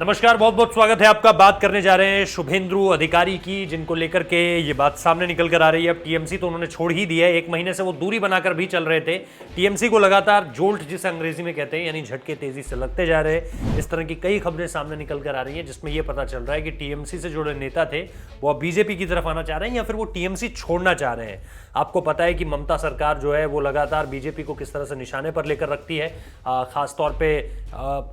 नमस्कार, बहुत बहुत स्वागत है आपका। बात करने जा रहे हैं शुभेंदु अधिकारी की, जिनको लेकर के ये बात सामने निकल कर आ रही है। अब टीएमसी तो उन्होंने छोड़ ही दिया है, एक महीने से वो दूरी बनाकर भी चल रहे थे। टीएमसी को लगातार जोल्ट, जिसे अंग्रेजी में कहते हैं, यानी झटके तेजी से लगते जा रहे हैं। इस तरह की कई खबरें सामने निकल कर आ रही हैं, जिसमें यह पता चल रहा है कि टीएमसी से जुड़े नेता थे वो अब बीजेपी की तरफ आना चाह रहे हैं या फिर वो टीएमसी छोड़ना चाह रहे हैं। आपको पता है कि ममता सरकार जो है वो लगातार बीजेपी को किस तरह से निशाने पर लेकर रखती है। खासतौर पे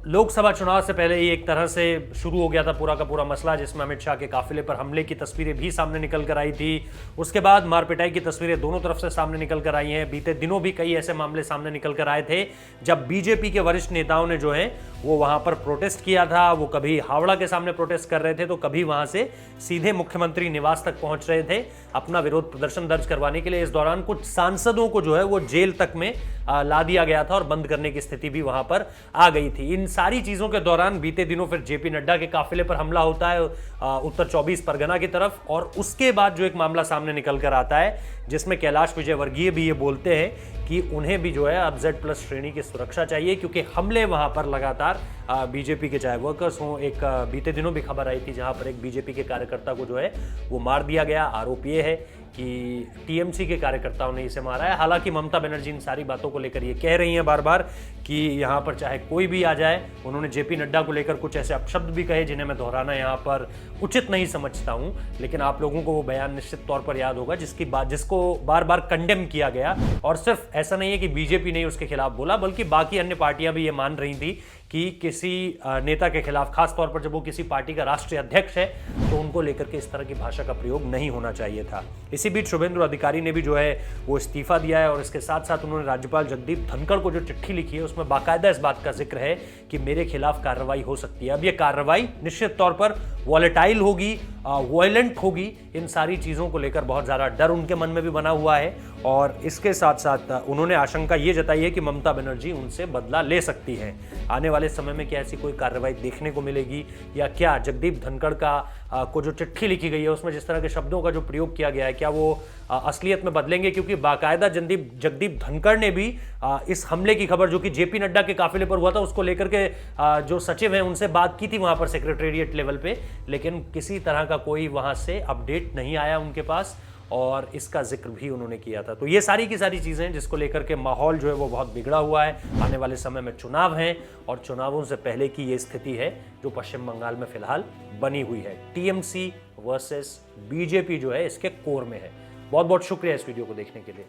लोकसभा चुनाव से पहले ही एक तरह से शुरू हो गया था पूरा का पूरा मसला, जिसमें अमित शाह के काफिले पर हमले की तस्वीरें भी सामने निकल कर आई थी। उसके बाद मारपिटाई की तस्वीरें दोनों तरफ से सामने निकल कर आई हैं। बीते दिनों भी कई ऐसे मामले सामने निकल कर आए थे जब बीजेपी के वरिष्ठ नेताओं ने जो है वो वहां पर प्रोटेस्ट किया था। वो कभी हावड़ा के सामने प्रोटेस्ट कर रहे थे तो कभी वहां से सीधे मुख्यमंत्री निवास तक पहुंच रहे थे अपना विरोध प्रदर्शन दर्ज करवाने के लिए। इस दौरान कुछ सांसदों को जो है वो जेल तक में ला दिया गया था और बंद करने की स्थिति भी वहां पर आ गई थी। इन सारी चीजों के दौरान बीते दिनों फिर जेपी नड्डा के काफिले पर हमला होता है उत्तर 24 परगना की तरफ, और उसके बाद जो एक मामला सामने निकल कर आता है जिसमें कैलाश विजयवर्गीय भी ये बोलते हैं कि उन्हें भी जो है अब Z+ श्रेणी की सुरक्षा चाहिए, क्योंकि हमले वहां पर लगातार बीजेपी के चाहे वर्कर्स हों। एक बीते दिनों भी खबर आई थी जहां पर एक बीजेपी के कार्यकर्ता को जो है वो मार दिया गया। आरोप ये है कि टीएमसी के कार्यकर्ताओं ने इसे मारा है। हालांकि ममता बनर्जी इन सारी बातों को लेकर ये कह रही हैं बार बार कि यहां पर चाहे कोई भी आ जाए। उन्होंने जेपी नड्डा को लेकर कुछ ऐसे अपशब्द भी कहे जिन्हें मैं दोहराना यहां पर उचित नहीं समझता हूं, लेकिन आप लोगों को वो बयान निश्चित तौर पर याद होगा जिसको बार बार कंडेम किया गया। और सिर्फ ऐसा नहीं है कि बीजेपी ने उसके खिलाफ बोला, बल्कि बाकी अन्य पार्टियां भी ये मान रही थी कि किसी नेता के खिलाफ, खासतौर पर जब वो किसी पार्टी का राष्ट्रीय अध्यक्ष है, तो उनको लेकर के इस तरह की भाषा का प्रयोग नहीं होना चाहिए था। इसी बीच शुभेंदु अधिकारी ने भी जो है वो इस्तीफा दिया है और इसके साथ साथ उन्होंने राज्यपाल जगदीप धनखड़ को जो चिट्ठी लिखी है उसमें बाकायदा इस बात का जिक्र है कि मेरे खिलाफ कार्रवाई हो सकती है। अब ये कार्रवाई निश्चित तौर पर वॉलेटाइल होगी, वायलेंट होगी। इन सारी चीज़ों को लेकर बहुत ज़्यादा डर उनके मन में भी बना हुआ है और इसके साथ साथ उन्होंने आशंका ये जताई है कि ममता बनर्जी उनसे बदला ले सकती है। आने वाले समय में क्या ऐसी कोई कार्रवाई देखने को मिलेगी, या क्या जगदीप धनखड़ को जो चिट्ठी लिखी गई है उसमें जिस तरह के शब्दों का जो प्रयोग किया गया है, क्या वो असलियत में बदलेंगे? क्योंकि बाकायदा जगदीप धनखड़ ने भी इस हमले की खबर, जो कि जेपी नड्डा के काफिले पर हुआ था, उसको लेकर के जो सचिव हैं उनसे बात की थी वहां पर सेक्रेटेरिएट लेवल पे, लेकिन किसी तरह का कोई वहां से अपडेट नहीं आया उनके पास और इसका जिक्र भी उन्होंने किया था। तो ये सारी की सारी चीज़ें हैं जिसको लेकर के माहौल जो है वो बहुत बिगड़ा हुआ है। आने वाले समय में चुनाव हैं और चुनावों से पहले की ये स्थिति है जो पश्चिम बंगाल में फिलहाल बनी हुई है। टीएमसी वर्सेस बीजेपी जो है इसके कोर में है। बहुत बहुत शुक्रिया इस वीडियो को देखने के लिए।